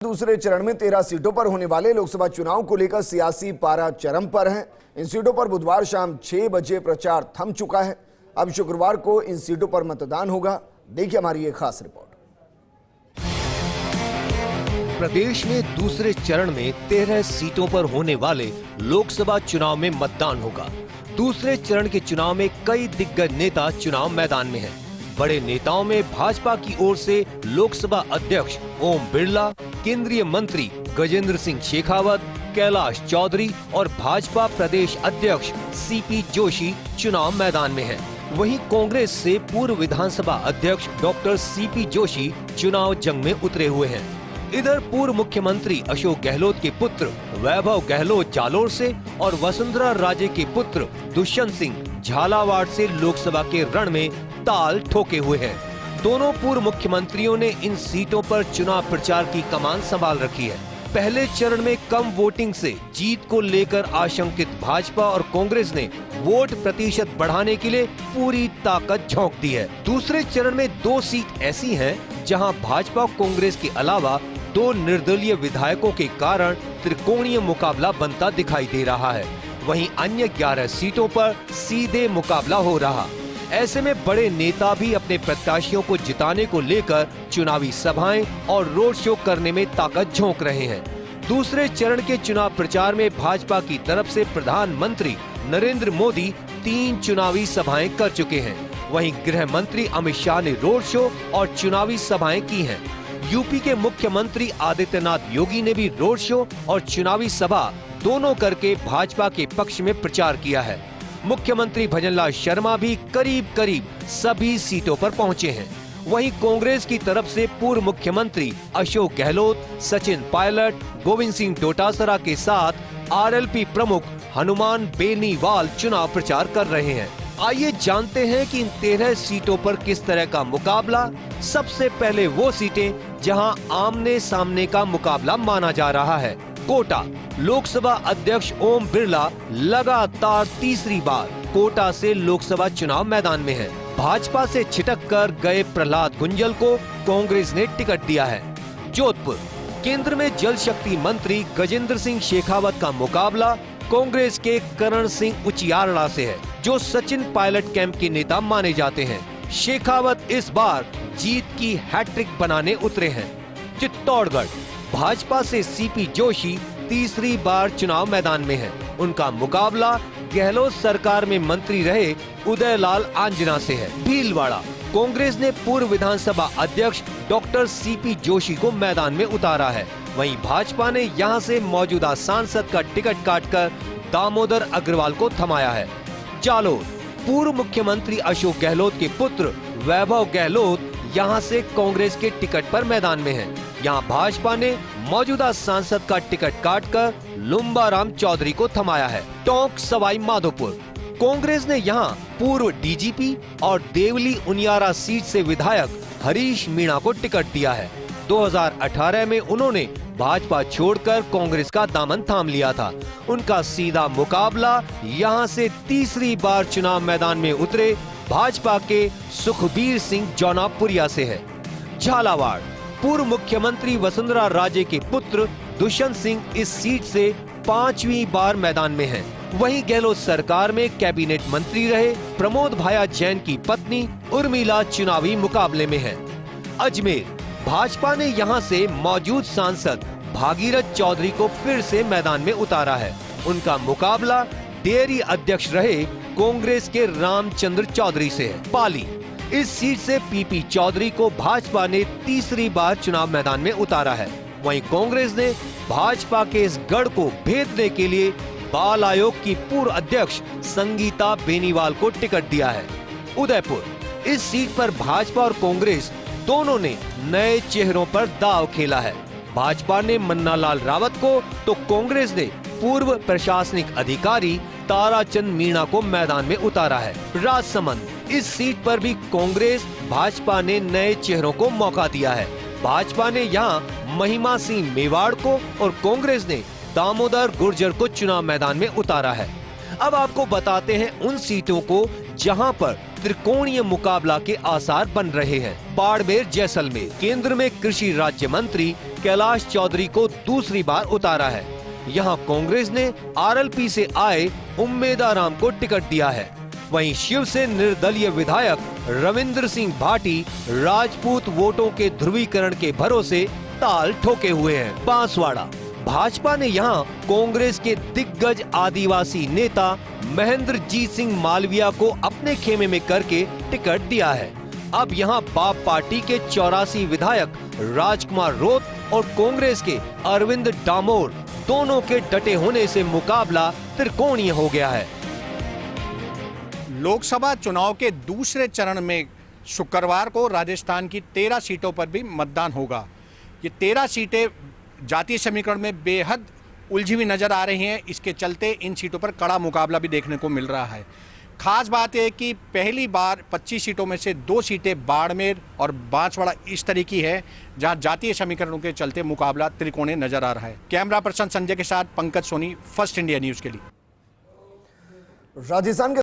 दूसरे चरण में 13 सीटों पर होने वाले लोकसभा चुनाव को लेकर सियासी पारा चरम पर है। इन सीटों पर बुधवार शाम 6 बजे प्रचार थम चुका है। अब शुक्रवार को इन सीटों पर मतदान होगा। देखिए हमारी ये खास रिपोर्ट। प्रदेश में दूसरे चरण में 13 सीटों पर होने वाले लोकसभा चुनाव में मतदान होगा। दूसरे चरण के चुनाव में कई दिग्गज नेता चुनाव मैदान में हैं। बड़े नेताओं में भाजपा की ओर से लोकसभा अध्यक्ष ओम बिरला, केंद्रीय मंत्री गजेंद्र सिंह शेखावत, कैलाश चौधरी और भाजपा प्रदेश अध्यक्ष सीपी जोशी चुनाव मैदान में हैं। वहीं कांग्रेस से पूर्व विधानसभा अध्यक्ष डॉक्टर सीपी जोशी चुनाव जंग में उतरे हुए हैं। इधर पूर्व मुख्यमंत्री अशोक गहलोत के पुत्र वैभव गहलोत जालोर से और वसुंधरा राजे के पुत्र दुष्यंत सिंह झालावाड़ से लोकसभा के रण में ताल ठोके हुए हैं। दोनों पूर्व मुख्यमंत्रियों ने इन सीटों पर चुनाव प्रचार की कमान संभाल रखी है। पहले चरण में कम वोटिंग से जीत को लेकर आशंकित भाजपा और कांग्रेस ने वोट प्रतिशत बढ़ाने के लिए पूरी ताकत झोंक दी है। दूसरे चरण में 2 सीट ऐसी हैं जहां भाजपा कांग्रेस के अलावा 2 निर्दलीय विधायकों के कारण त्रिकोणीय मुकाबला बनता दिखाई दे रहा है। वहीं अन्य 11 सीटों पर सीधे मुकाबला हो रहा। ऐसे में बड़े नेता भी अपने प्रत्याशियों को जिताने को लेकर चुनावी सभाएं और रोड शो करने में ताकत झोंक रहे हैं। दूसरे चरण के चुनाव प्रचार में भाजपा की तरफ से प्रधानमंत्री नरेंद्र मोदी 3 चुनावी सभाएं कर चुके हैं। वहीं गृह मंत्री अमित शाह ने रोड शो और चुनावी सभाएं की हैं। यूपी के मुख्यमंत्री आदित्यनाथ योगी ने भी रोड शो और चुनावी सभा दोनों करके भाजपा के पक्ष में प्रचार किया है। मुख्यमंत्री भजनलाल शर्मा भी करीब करीब सभी सीटों पर पहुंचे हैं। वहीं कांग्रेस की तरफ से पूर्व मुख्यमंत्री अशोक गहलोत, सचिन पायलट, गोविंद सिंह डोटासरा के साथ आरएलपी प्रमुख हनुमान बेनीवाल चुनाव प्रचार कर रहे हैं। आइए जानते हैं कि इन 13 सीटों पर किस तरह का मुकाबला। सबसे पहले वो सीटें जहां आमने सामने का मुकाबला माना जा रहा है। कोटा लोकसभा अध्यक्ष ओम बिरला लगातार तीसरी बार कोटा से लोकसभा चुनाव मैदान में हैं। भाजपा से छिटक कर गए प्रहलाद गुंजल को कांग्रेस ने टिकट दिया है। जोधपुर केंद्र में जल शक्ति मंत्री गजेंद्र सिंह शेखावत का मुकाबला कांग्रेस के करण सिंह उचियारड़ा से है, जो सचिन पायलट कैंप के नेता माने जाते हैं। शेखावत इस बार जीत की हैट्रिक बनाने उतरे हैं। चित्तौड़गढ़ भाजपा से सीपी जोशी तीसरी बार चुनाव मैदान में हैं। उनका मुकाबला गहलोत सरकार में मंत्री रहे उदयलाल आंजना से है। भीलवाड़ा कांग्रेस ने पूर्व विधानसभा अध्यक्ष डॉक्टर सीपी जोशी को मैदान में उतारा है। वहीं भाजपा ने यहां से मौजूदा सांसद का टिकट काटकर दामोदर अग्रवाल को थमाया है। जालोर पूर्व मुख्यमंत्री अशोक गहलोत के पुत्र वैभव गहलोत यहां से कांग्रेस के टिकट पर मैदान में हैं। यहां भाजपा ने मौजूदा सांसद का टिकट काटकर लुम्बाराम चौधरी को थमाया है। टोंक सवाई माधोपुर कांग्रेस ने यहां पूर्व डीजीपी और देवली उनियारा सीट से विधायक हरीश मीणा को टिकट दिया है। 2018 में उन्होंने भाजपा छोड़कर कांग्रेस का दामन थाम लिया था। उनका सीधा मुकाबला यहां से तीसरी बार चुनाव मैदान में उतरे भाजपा के सुखबीर सिंह जौनापुरिया से है। झालावाड़ पूर्व मुख्यमंत्री वसुंधरा राजे के पुत्र दुष्यंत सिंह इस सीट से 5वीं बार मैदान में हैं। वहीं गहलोत सरकार में कैबिनेट मंत्री रहे प्रमोद भाया जैन की पत्नी उर्मिला चुनावी मुकाबले में है। अजमेर भाजपा ने यहां से मौजूद सांसद भागीरथ चौधरी को फिर से मैदान में उतारा है। उनका मुकाबला डेयरी अध्यक्ष रहे कांग्रेस के रामचंद्र चौधरी से है। पाली इस सीट से पीपी चौधरी को भाजपा ने तीसरी बार चुनाव मैदान में उतारा है। वहीं कांग्रेस ने भाजपा के इस गढ़ को भेदने के लिए बाल आयोग की पूर्व अध्यक्ष संगीता बेनीवाल को टिकट दिया है। उदयपुर इस सीट पर भाजपा और कांग्रेस दोनों ने नए चेहरों पर दांव खेला है। भाजपा ने मन्नालाल रावत को तो कांग्रेस ने पूर्व प्रशासनिक अधिकारी ताराचंद मीणा को मैदान में उतारा है। राजसमंद इस सीट पर भी कांग्रेस भाजपा ने नए चेहरों को मौका दिया है। भाजपा ने यहां महिमा सिंह मेवाड़ को और कांग्रेस ने दामोदर गुर्जर को चुनाव मैदान में उतारा है। अब आपको बताते हैं उन सीटों को जहां पर त्रिकोणीय मुकाबला के आसार बन रहे हैं। बाड़मेर जैसलमेर केंद्र में कृषि राज्य मंत्री कैलाश चौधरी को दूसरी बार उतारा है। यहाँ कांग्रेस ने आरएलपी से आए उम्मेदाराम को टिकट दिया है। वहीं शिव से निर्दलीय विधायक रविंद्र सिंह भाटी राजपूत वोटों के ध्रुवीकरण के भरोसे ताल ठोके हुए हैं। बांसवाड़ा भाजपा ने यहाँ कांग्रेस के दिग्गज आदिवासी नेता महेंद्रजीत सिंह मालविया को अपने खेमे में करके टिकट दिया है। अब यहाँ बाप पार्टी के 84 विधायक राजकुमार रोत और कांग्रेस के अरविंद डामोर दोनों के डटे होने से मुकाबला त्रिकोणीय हो गया है। लोकसभा चुनाव के दूसरे चरण में शुक्रवार को राजस्थान की 13 सीटों पर भी मतदान होगा। ये 13 सीटें जातीय समीकरण में बेहद उलझी हुई नजर आ रही हैं। इसके चलते इन सीटों पर कड़ा मुकाबला भी देखने को मिल रहा है। खास बात है कि पहली बार 25 सीटों में से 2 सीटें बाड़मेर और बांसवाड़ा इस तरह की है जहां जातीय समीकरणों के चलते मुकाबला त्रिकोणीय नजर आ रहा है। कैमरा पर्सन संजय के साथ Pankaj Soni, first India news के लिए। राजस्थान के